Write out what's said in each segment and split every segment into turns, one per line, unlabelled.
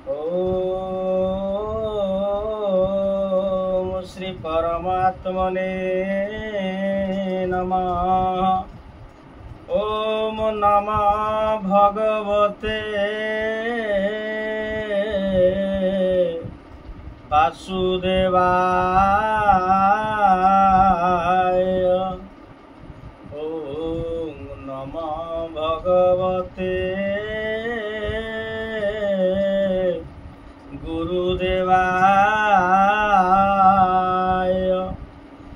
ओम श्री परमात्मने नमः। ओम नमः भगवते वासुदेवाय। ओम नमः भगवते गुरुदेवाय।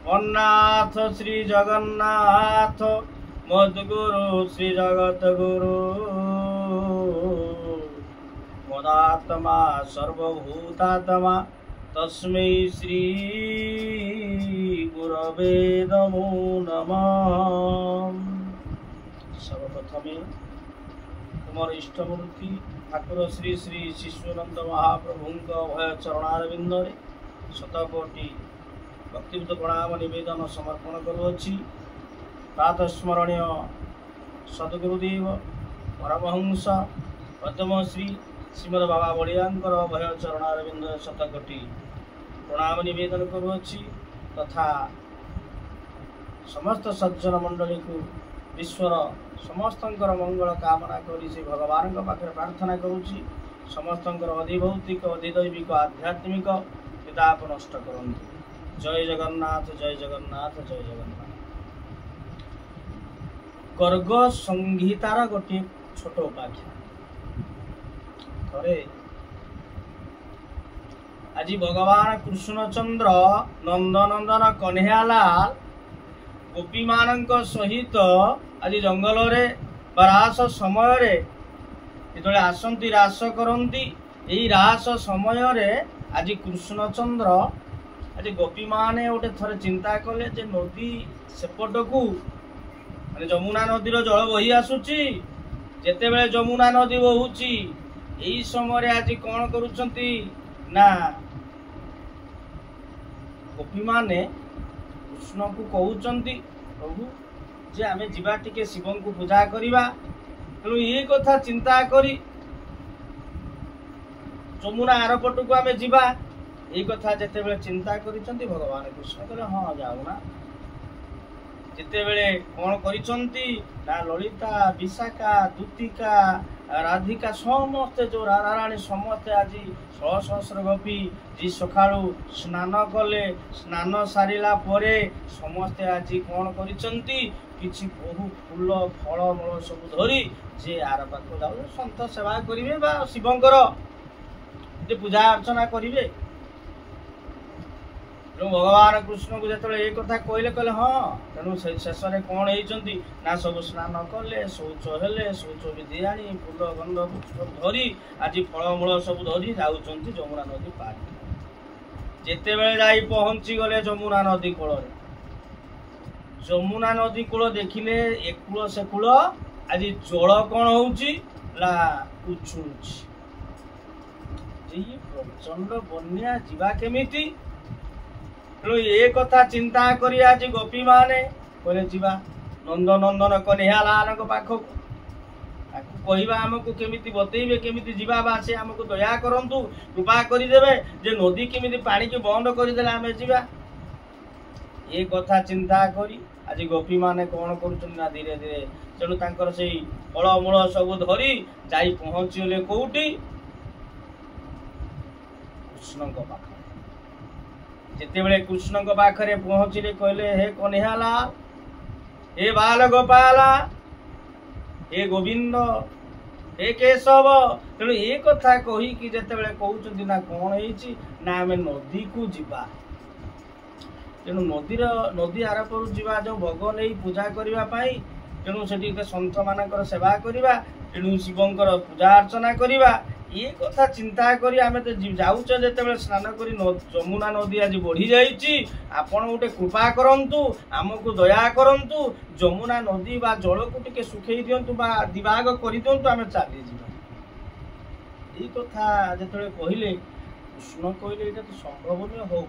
अन्नाथ श्री जगन्नाथ मद्गुरु श्री जगत गुरु मदात्मा सर्वभूतात्मा तस्मै श्री गुरवे नमो नमः। सर्वप्रथमे तुमर इष्टमूर्ति ठाकुर श्री श्री शिशुनंद महाप्रभु अभय चरणारविंद शतकोटि भक्तियुक्त प्रणाम निवेदन समर्पण करुअछि। प्रातस्मरणीय सद्गुरुदेव परमहंस पद्म श्री श्रीमद बाबा बलियांकर अभय चरणारविंद शतकोटि प्रणाम निवेदन करुअछि तथा समस्त सज्जन मंडली को ईश्वर समस्तंकर मंगल कामना करी से भगवान पाखे प्रार्थना करुच्ची। समस्तंकर अधिभौतिक अधिदैविक आध्यात्मिक विताप नष्ट करंतु। जय जगन्नाथ जय जगन्नाथ जय जगन्नाथ। गर्ग संहितार गोटे छोट उपाख्या थरे आज भगवान कृष्णचंद्र नंदनंदन कन्हैयालाल गोपी मानक सहित आज जंगल रे रास समय रे जो आसंती रास करती यही रास समय रे आज कृष्णचंद्र आज गोपी माने गोटे थरे चिंता कले जे नदी सेपट को माने जमुना नदीर जल बही आसुची जेते बेले जमुना नदी बहुची यही समय रे आज कौन करुछंती ना गोपी माने कृष्ण को कहउचंती प्रभु जे आमे जीवा टिके शिवं को पूजा करिबा। तेणु ये कथा चिंता करी जमुना आरपट को आमे जीवा ये कथा जेते बेले चिंता करिसंती भगवान कृष्ण कहले हाँ जाऊना। जेते बेले कौन करिसंती ना ललिता विशाखा दूतिका राधिका समस्ते जो राधाराणी समस्ते आज 16 सहस्र गोपी जी सकाळु स्नान कले स्नान सारिला परे समस्ते आज कौन करिसंती किछि बहु फूल फल मल सब धरी जे आर पाख जाऊ संत सेवा करिवे बा शिवंकर जे पूजा अर्चना करिवे। भगवान कृष्ण को जो ये कथा कहले कहले हाँ। तेणु शेष में कौन होती ना सब स्नान कले शौच हेले शौच विधि आनी फूल गंध पुष्प धरी आज फलमूल सब धरी जाऊँच जमुना नदी पार। जेते बेले जाई पहुंची गले जमुना नदी कूल जमुना नदी कूल देखिले एक कूल से कूल आज जल कौन होउची ला उछुलुची प्रचंड बन्या जीवा केमिति। तेणु ये कथा चिंता करी आज गोपी माने कहले जीवा नंदनंदन कन्हैयालाल पाखक कहवा आमको केमिति बतेइबे केमिति जीवा बा से आमको दया करंतु कृपा करिदेबे जे नदी केमिति पानी के बंद करिदेले आमे जीवा। ये कथा चिंता करी आज गोपी माने कौन करुछन ना धीरे धीरे तेणु तांकर सेई फलमूल सब धरी जाई पहुंचले कोउटी कृष्ण को पाख। जिते बेले कृष्ण को पाखरे पहुंचले कहले हे कन्हैयालाल हे बाल गोपाला हे गोविंद हे केशव। तेणु ये कथा कही कि जिते बेले कहउचंती ना कौन होईची ना आमे नदी को जीवा। तेणु नदी आरपर जीवा जो भोग नहीं पूजा करबा पाई तेणु सेठी सन्थ मानकर सेवा करबा तेणु शिवंकर पूजा अर्चना करबा। ये कथा चिंता करी आमे तो जाऊचे जेते बेले स्नान करी जमुना नदी आज बढ़ी जाइची आपण गोटे कृपा करंतु आमको दया करंतु जमुना नदी बा जल को टिके सुखई दियंतु बा दिवाग करि दियंतु आमे चाली जीवा। ये कथा जेते कहले कृष्ण कहले एटा तो संभवनीय हो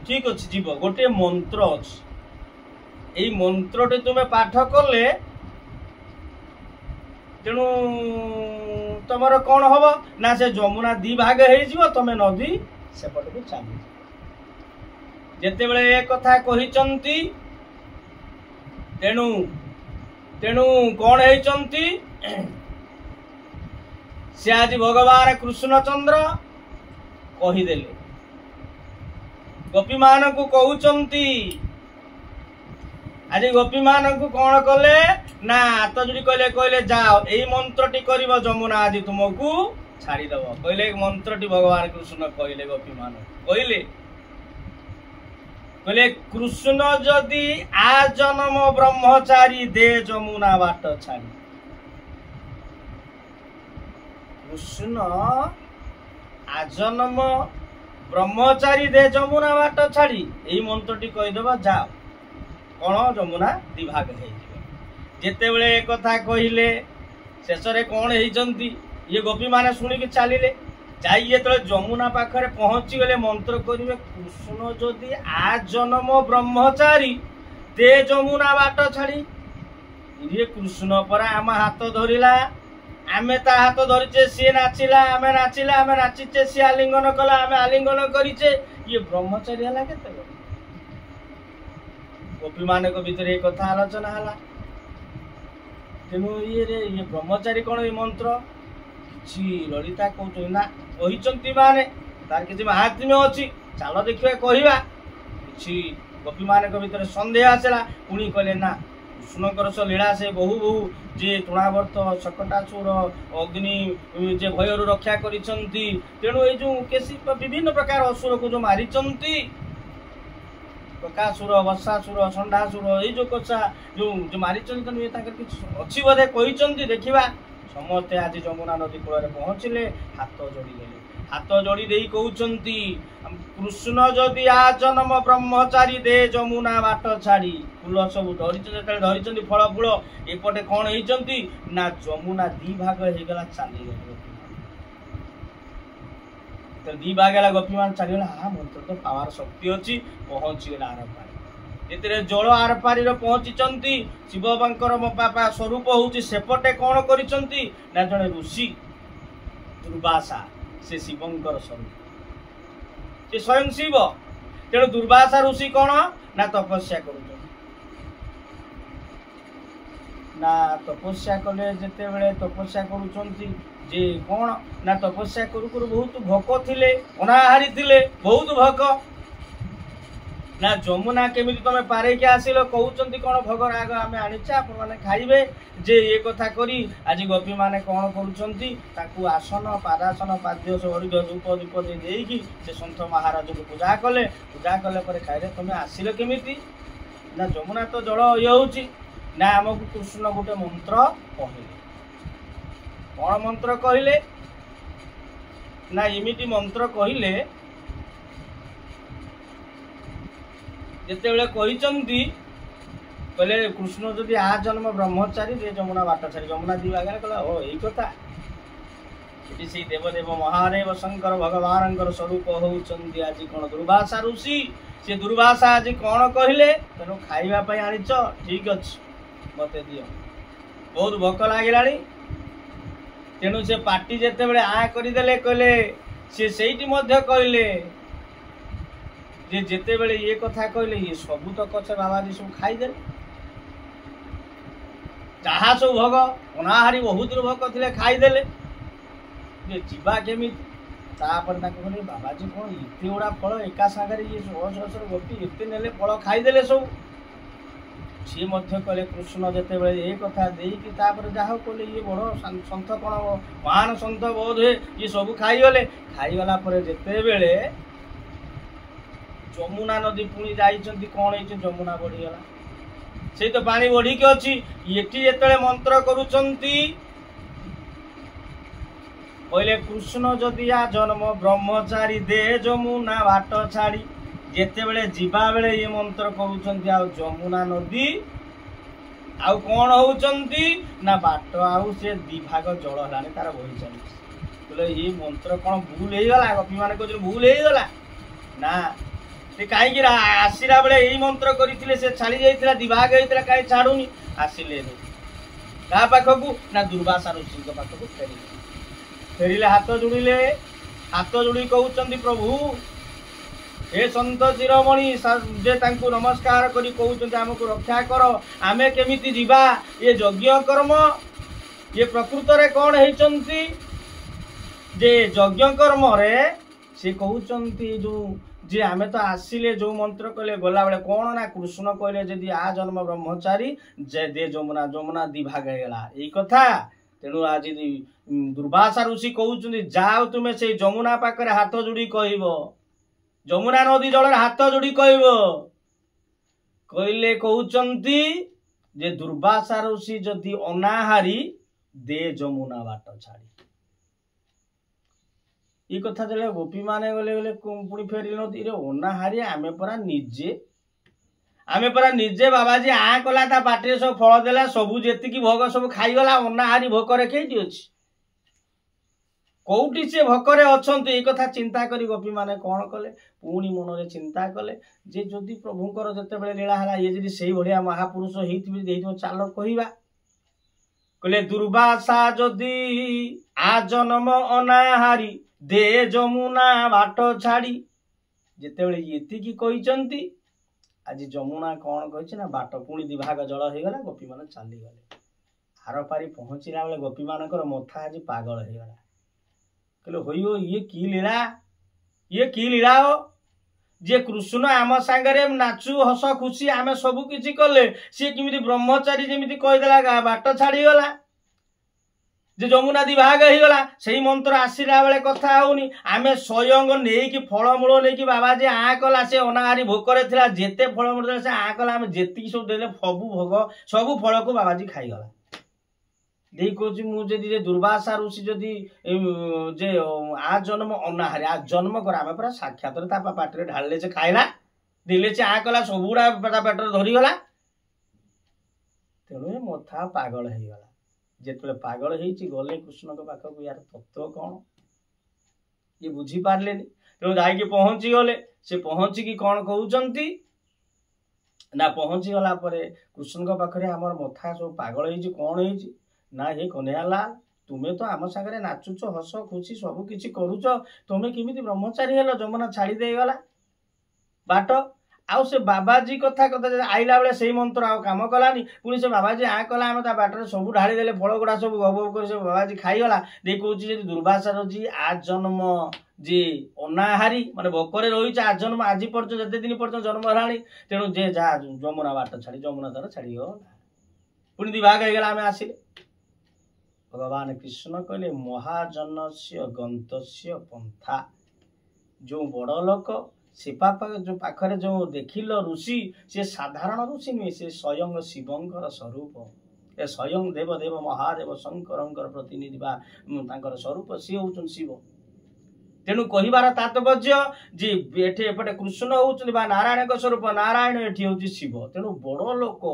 ठीक अच्छे जीव गोटे मंत्र अच्छे यही मंत्रटे तुम्हें पाठ कले तेणु ତମର କଣ ହବ ନା ସେ ଯମୁନା ଦି ଭାଗ ହେଇଯିବ, ତମେ ନଦୀ ସେପଟକୁ ଚାଲି। ଯେତେବେଳେ ଏ କଥା କହିଛନ୍ତି ତେଣୁ ତେଣୁ କଣ ହେଇଛନ୍ତି ସେ ଆଜି ଭଗବାନ କୃଷ୍ଣଚନ୍ଦ୍ର କହିଦେଲେ, ଗୋପୀ ମାନଙ୍କୁ କହୁଛନ୍ତି। ଆଜି ଗୋପୀ ମାନଙ୍କୁ କଣ କଲେ ନା ହାତ ଯୋଡି କହିଲେ ଯାଅ ଏଇ ମନ୍ତ୍ରଟି କରିବ, ଯମୁନା ଆଜି ତୁମକୁ ଛାଡିଦବ। କହିଲେ ମନ୍ତ୍ରଟି ଭଗବାନ କୃଷ୍ଣ କହିଲେ, ଗୋପୀ ମାନଙ୍କୁ କହିଲେ କୃଷ୍ଣ ଯଦି ଆ ଜନ୍ମ ବ୍ରହ୍ମଚାରୀ ଦେ ଯମୁନା ବାଟ ଛାଡି। କୃଷ୍ଣ ଆଜନ୍ମ ବ୍ରହ୍ମଚାରୀ ଦେ ଯମୁନା ବାଟ ଛାଡି, ଏଇ ମନ୍ତ୍ରଟି କହିଦେବା ଯାଅ, କଣ ଯମୁନା ଦିଭାଗ ହେଇଯିବ। ଯେତେବେଳେ ଏ କଥା କହିଲେ ଶେଷରେ କଣ ହେଇଛନ୍ତି, ଇଏ ଗୋପୀ ମାନେ ଶୁଣିକି ଚାଲିଲେ। ଯାଇ ଯେତେବେଳେ ଯମୁନା ପାଖରେ ପହଞ୍ଚି ଗଲେ ମନ୍ତ୍ର କରିବେ, କୃଷ୍ଣ ଯଦି ଆ ଜନ୍ମ ବ୍ରହ୍ମଚାରୀ ଦେ ଯମୁନା ବାଟ ଛାଡି। ଇଏ କୃଷ୍ଣ ପରା ଆମ ହାତ ଧରିଲା, ଆମେ ତା ହାତ ଧରିଛେ, ସିଏ ନାଚିଲା, ଆମେ ନାଚିଛେ, ସିଏ ଆଲିଙ୍ଗନ କଲା, ଆମେ ଆଲିଙ୍ଗନ କରିଛେ, ଇଏ ବ୍ରହ୍ମଚାରୀ ହେଲା କେତେବେଳେ? ଗୋପୀ ମାନଙ୍କ ଭିତରେ ଏ କଥା ଆଲୋଚନା ହେଲା। ତେଣୁ ଇଏ ବ୍ରହ୍ମଚାରୀ କଣ ଏଇ ମନ୍ତ୍ର କିଛି ଲଳିତା କହୁଛନ୍ତି ନା, କହିଛନ୍ତି ମାନେ ତାର କିଛି ମାହାତ୍ମ୍ୟ ଅଛି, ଚାଲ ଦେଖିବା କହିବା। କିଛି ଗୋପୀ ମାନଙ୍କ ଭିତରେ ସନ୍ଦେହ ଆସିଲା। ପୁଣି କହିଲେ ନା, କୃଷ୍ଣଙ୍କର ସହ ଲୀଳା ସେ ବହୁ ଯେ ତୃଣାବର୍ତ୍ତ ଶକଟାସୁର ଅଗ୍ନି ଯେ ଭୟରୁ ରକ୍ଷା କରିଛନ୍ତି। ତେଣୁ ଏଇ ଯୋଉ କେସି ବିଭିନ୍ନ ପ୍ରକାର ଅସୁରକୁ ଯୋଉ ମାରିଛନ୍ତି, କକାସୁର, ବର୍ଷାସୁର, ଷଣ୍ଢାସୁର, ଏଇ ଯୋଉ କଷା ଯୋଉ ମାରିଛନ୍ତି, ତେଣୁ ତାଙ୍କର କିଛି ଅଛି ବୋଧେ କହିଛନ୍ତି। ଦେଖିବା। ସମସ୍ତେ ଆଜି ଯମୁନା ନଦୀ କୂଳରେ ପହଞ୍ଚିଲେ, ହାତ ଯୋଡ଼ିଦେଲେ। ହାତ ଯୋଡ଼ି ଦେଇ କହୁଛନ୍ତି, କୃଷ୍ଣ ଯଦି ଆ ଜନ୍ମ ବ୍ରହ୍ମଚାରୀ ଦେ ଯମୁନା ବାଟ ଛାଡି। ଫୁଲ ସବୁ ଧରିଛନ୍ତି, ଯେତେବେଳେ ଧରିଛନ୍ତି ଫଳ ଫୁଳ, ଏପଟେ କଣ ହେଇଛନ୍ତି ନା ଯମୁନା ଦି ଭାଗ ହେଇଗଲା, ଚାଲିଗଲେ। ଦି ଭାଗ ହେଲା, ଗୋପୀ ମାନେ ଚାଲିଗଲା। ମନ୍ତ୍ର ତ ପାୱାର ଶକ୍ତି ଅଛି, ପହଞ୍ଚିଗଲା ଆରପାରି। ଯେତେବେଳେ ଜଳ ଆରପାରିରେ ପହଞ୍ଚିଛନ୍ତି, ଶିବଙ୍କର ବାପା ସ୍ୱରୂପ ହଉଛି ସେପଟେ କଣ କରିଛନ୍ତି ନା ଜଣେ ଋଷି ଦୁର୍ବାସା, ସେ ଶିବଙ୍କର ସ୍ୱରୂପ, ସେ ସ୍ୱୟଂ ଶିବ। ତେଣୁ ଦୁର୍ବାସା ଋଷି କଣ ନା ତପସ୍ୟା କରୁଛନ୍ତି। ନା ତପସ୍ୟା କଲେ, ଯେତେବେଳେ ତପସ୍ୟା କରୁଛନ୍ତି ଯେ କଣ ନା ତପସ୍ୟା କରୁ କରୁ ବହୁତ ଭୋକ ଥିଲେ, ଅନାହାରି ଥିଲେ, ବହୁତ ଭୋକ। ନା ଯମୁନା କେମିତି ତମେ ପାରେଇକି ଆସିଲ, କହୁଛନ୍ତି କଣ ଭୋଗ ରାଗ ଆମେ ଆଣିଛେ, ଆପଣମାନେ ଖାଇବେ। ଯେ ଏ କଥା କରି ଆଜି ଗୋପୀ ମାନେ କଣ କରୁଛନ୍ତି, ତାକୁ ଆସନ ପାଦାସନ ପାଦ୍ୟ ଅର୍ଘ୍ୟ ଧୂପ ଦୀପ ଦେଇକି ସେ ସନ୍ଥ ମହାରାଜକୁ ପୂଜା କଲେ। ପୂଜା କଲେ ପରେ ଖାଇଲେ। ତମେ ଆସିଲ କେମିତି ନା ଯମୁନା ତ ଜଳ ଇଏ ହଉଛି ନା, ଆମକୁ କୃଷ୍ଣ ଗୋଟେ ମନ୍ତ୍ର କହିଲେ। କଣ ମନ୍ତ୍ର କହିଲେ ନା ଏମିତି ମନ୍ତ୍ର କହିଲେ, ଯେତେବେଳେ କହିଛନ୍ତି କହିଲେ କୃଷ୍ଣ ଯଦି ଆ ଜନ୍ମ ବ୍ରହ୍ମଚାରୀ ଯେ ଯମୁନା ବାଟ ଛାଡି। ଯମୁନା ଦି ଭାଗରେ କହିଲା, ଓ ଏଇ କଥା। ଏଠି ସେଇ ଦେବଦେବ ମହାଦେବ ଶଙ୍କର ଭଗବାନଙ୍କର ସ୍ୱରୂପ ହଉଛନ୍ତି ଆଜି କଣ ଦୁର୍ବାସା ଋଷି। ସେ ଦୁର୍ବାସା ଆଜି କଣ କହିଲେ, ତେଣୁ ଖାଇବା ପାଇଁ ଆଣିଛ, ଠିକ ଅଛି, ମତେ ଦିଅ, ବହୁତ ଭୋକ ଲାଗିଲାଣି। ତେଣୁ ସେ ପାଟି ଯେତେବେଳେ କରିଦେଲେ, କହିଲେ ସେ ସେଇଠି ମଧ୍ୟ କହିଲେ ଯେ ଯେତେବେଳେ ଇଏ କଥା କହିଲେ, ଇଏ ସବୁ ତ କଛେ ବାବାଜୀ ସବୁ ଖାଇଦେଲେ। ଯାହା ସବୁ ଭୋଗ ଅନାହାରି ବହୁତ ଭୋକ ଥିଲେ ଖାଇଦେଲେ, ଯେ ଯିବା କେମିତି? ତାପରେ ତାଙ୍କୁ କହିଲେ, ବାବାଜୀ କଣ ଏତେ ଗୁଡା ଫଳ ଏକା ସାଙ୍ଗରେ, ଇଏ ସହସ୍ର ଗୋପୀ ଏତେ ନେଲେ, ଫଳ ଖାଇଦେଲେ ସବୁ। ସିଏ ମଧ୍ୟ କହିଲେ, କୃଷ୍ଣ ଯେତେବେଳେ ଏ କଥା ଦେଇକି ତାପରେ ଯାହା କହିଲେ, ଇଏ ବଡ ସନ୍ଥ, କଣ ମହାନ ସନ୍ଥ ବୋଧ ହୁଏ, ଇଏ ସବୁ ଖାଇଗଲେ। ଖାଇଗଲା ପରେ ଯେତେବେଳେ ଯମୁନା ନଦୀ ପୁଣି ଯାଇଛନ୍ତି, କଣ ହେଇଛି, ଯମୁନା ବଢିଗଲା। ସେଇ ତ ପାଣି ବଢିକି ଅଛି। ଏଠି ଯେତେବେଳେ ମନ୍ତ୍ର କରୁଛନ୍ତି, କହିଲେ କୃଷ୍ଣ ଯଦି ଆ ଜନ୍ମ ବ୍ରହ୍ମଚାରୀ ଦେ ଯମୁନା ବାଟ ଛାଡି। ଯେତେବେଳେ ଯିବା ବେଳେ ଇଏ ମନ୍ତ୍ର କରୁଛନ୍ତି, ଆଉ ଯମୁନା ନଦୀ ଆଉ କଣ ହଉଛନ୍ତି ନା ବାଟ ଆଉ ସେ ଦି ଭାଗ ଜଳ ହେଲାଣି, ତାର ବହି ଚାଲିଛି। କହିଲେ ଇଏ ମନ୍ତ୍ର କଣ ଭୁଲ ହେଇଗଲା? ଗୋପୀ ମାନେ କହୁଛନ୍ତି ଭୁଲ ହେଇଗଲା ନା, ସେ କାହିଁକି ଆସିଲା ବେଳେ ଏଇ ମନ୍ତ୍ର କରିଥିଲେ, ସେ ଛାଡି ଯାଇଥିଲା, ଦିଭାଗ ହେଇଥିଲା, କାହିଁ ଛାଡୁନି? ଆସିଲେ କାହା ପାଖକୁ ନା ଦୁର୍ବାସା ଋଷିଙ୍କ ପାଖକୁ ଫେରିଲେ। फेरिले हाथ जोड़िले हाथ जोड़ी कहउचंदी प्रभु हे संत शिरोमणि जे तांको नमस्कार करी कहउचंदी हमको रक्षा कर आमे केमिति जीवा ये यज्ञ कर्म ये प्रकृत रे कौन हेचंती जे यज्ञ कर्म रे से कहउचंती जो जे आमे तो आसिले जो मंत्र कले गला बेले कौन ना कृष्ण कहले जदि आ जन्म ब्रह्मचारी जे दे जमुना जमुना दिभाग हेला एई कथा तेणु आज दुर्वासा ऋषि कहउचंदी जाओ तुमे से जमुना पाखरे हाथ जोड़ी कहइबो जमुना नदी जल हाथ जोड़ी कहइबो कहले कहउचंती जे दुर्वासा ऋषि जदि अनाहारी दे जमुना बाट छाड़ी ये कथा जले गोपी माने गले गले पुणी फेरी नदी रे अनाहारी आमे परा निजे बाबाजी आ कला ता पाटे सब फल देला सबु जेति की भोग सब खाइगला अनाहारी भोकरे केइटी अछि कौटी से भोकरे अछंती ए कथा चिंता करी गोपी माने कोन कले पुणी मन रे चिंता कले जे जदि प्रभुंकर जते बेले लीला हला ये जदि सेही भलिया महापुरुष हेइथिबि देइथो चालो कहिबा कले दुर्वासा जदि आ जन्म अनाहारी दे जमुना बाट छाड़ी जेते बेले एति की कहिचंती आज जमुना कौन कही ना बाट पुणी दिभाग जल हो गला गोपी मान चली गले हार पारी पहुंचला बेले गोपी मानकर मथा आज पागल हो गला कहले होइयो ये की लीला हो जे कृष्ण आम सांगरे नाचु हस खुशी आमे सबु किछि कले सी किमिति ब्रह्मचारी जेमिति कहिदेला बाट छाड़ी गला जे जमुना दिभाग हो गला सही मंत्र आसिला बेले कथा होनी आमे स्वयं नहीं कि फलमूल नहीं कि बाबा जे आ कला से अनाहारी भोकरे थिला जेते फलमूल से आ कला आमे जेति सब देले सबु भोग सबु फल को बाबाजी खाई गला देई कोची मु जदी जे दुर्वासा ऋषि जदी जे आ जन्म अनाहारी आ जन्म कर आमे पूरा साक्षात ता पाटरे ढालले से खाइला दिले से आ कला सबुडा पेटर धरी गला तेणु मथा पागल हो गला जेतले पागल हेची गले कृष्ण को पाखक यार तत्व कौन ये बुझी पारले तेणु जाइके पहुंची गले से पहुंची की कौन कहउचंती ना पहुंची गला परे कृष्ण को पाखरे हमर मथा सब पागल हेची कौन हेची ना हे कन्हैयाला तुमे तो आम सागरे नाचुच हस खुशी सबु किछि करूच तुमे किमिति ब्रह्मचारी हेलो जमुना छाड़ी दे गला बाट आउ से बाबाजी कथा कथा आइला बेले से मंत्र आउ काम कलानी पुणी से बाबाजी आ कला आम बाटर सब ढाड़ी देले फल गुड़ा सब गब कर सब बाबाजी खाईगला देख कहूँ जी दुर्वासा जी आ जन्म जी अनाहारी माने भोकरे रही आज जन्म आज पर्यटन जते दिन पर्यटन जन्म है तेणु जे जा जमुना बाट छाड़ी जमुना द्वारा छाड़ी पुणी दिभाग हो गला आम आसिले भगवान कृष्ण कहले महाजनस्य गंतस्य पंथा जो बड़ लोक से जो पाखरे जो देखिल ऋषि से साधारण ऋषि नुहे से स्वयं शिवंकर स्वरूप ए स्वयं देव देव महादेव शंकर प्रतिनिधि बा स्वरूप सी हूँ शिव तेणु कहिबार तात्पर्य जे एठे एपटे कृष्ण होउछन बा नारायण स्वरूप नारायण एठी होउछि शिव तेणु बड़ लोक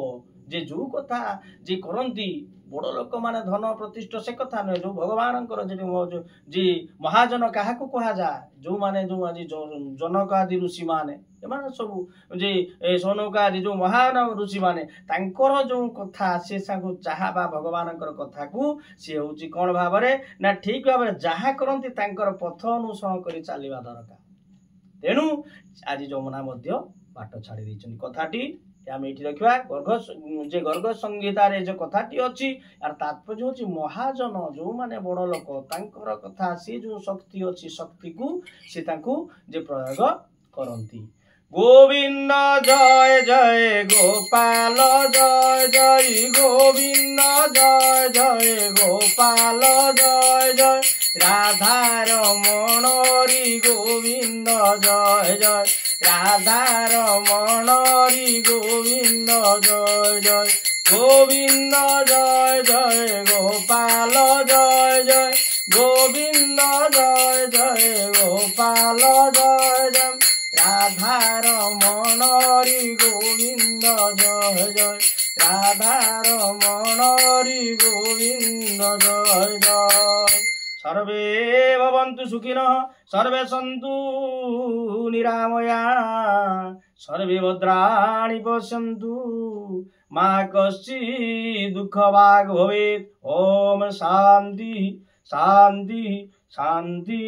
जे जो कथा जे करंती बड़ लोक माने धन प्रतिष्ठा से कथा नुहे जो भगवान जी महाजन क्या कह जाए जो माने जो आज जनक आदि ऋषि माने सब जे सौनक आदि जो महान ऋषि माने तांकर जो कथा से जहाँ बा भगवान कथा को सी हूँ कौन भाव ना ठीक भाव जहाँ करती तांकर पथ अनुसरण कर चलवा दरकार तेणु आज जमुना बाट छाड़ी कथाटी आम ये रखा गर्ग संहिता जो कथाटी अच्छी यार तात्पर्य हूँ महाजन जो माने बड़ लोक तांकर कथा सी जो शक्ति अच्छी शक्ति को सी जे प्रयोग करती गोविंद जय जय गोपाल जय जय गोविंद जय जय गोपाल जय जय राधा रमण री गोविंद जय जय राधा रमण री गोविंद जय जय गोविंद जय जय गोपाल जय जय गोविंद जय जय गोपाल जय जय राधा रमण री गोविंद जय जय राधा रमण री गोविंद जय जय सर्वे भवन्तु सुखिनः सर्वे सन्तु निरामया सर्वे भद्राणि पश्यन्तु मा कश्चित् दुःखभाग् भवेत् ओम शान्ति शांति शांति।